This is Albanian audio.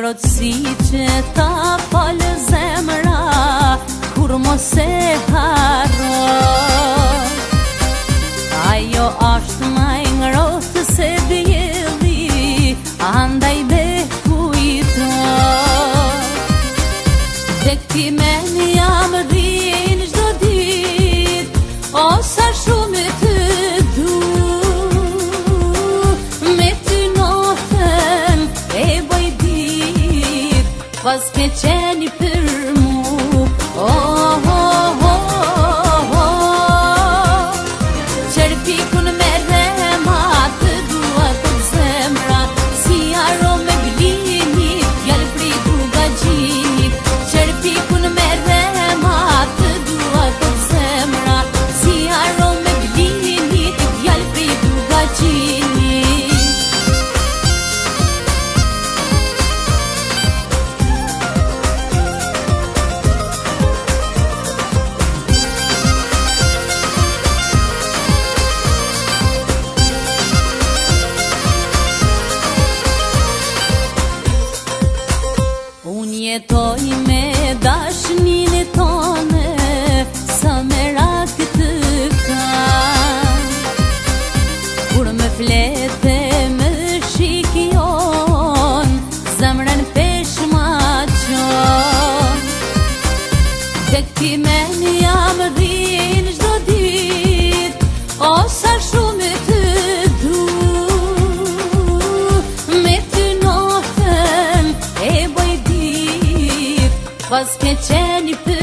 ngrohtësi që ta falë zemra kur mos e harro. Ajo është më e ngrohtë se dielli, andaj be kujto. Dhe këti men jam rrin çdo ditë, o sa shumë të du. Me ty notën e bëj ditë, pas ke qeni për mu. Oh, oh, oh, oh, oh. Qerpikun me remat të dua të zemra, si arome glinit, fjallë fritu nga gjinit. Qerpikun me remat të dua të zemra, si arome glinit, fjallë fritu nga gjinit. Unë jetoj me dashnin tone, sa merak të kam. Kur me flete më shikjon, zemrën pesh ma qon. Dhe këti men jam rrin çdo dit, o sa shumë të du. Me ty notën e bëj dit, pas ke qeni për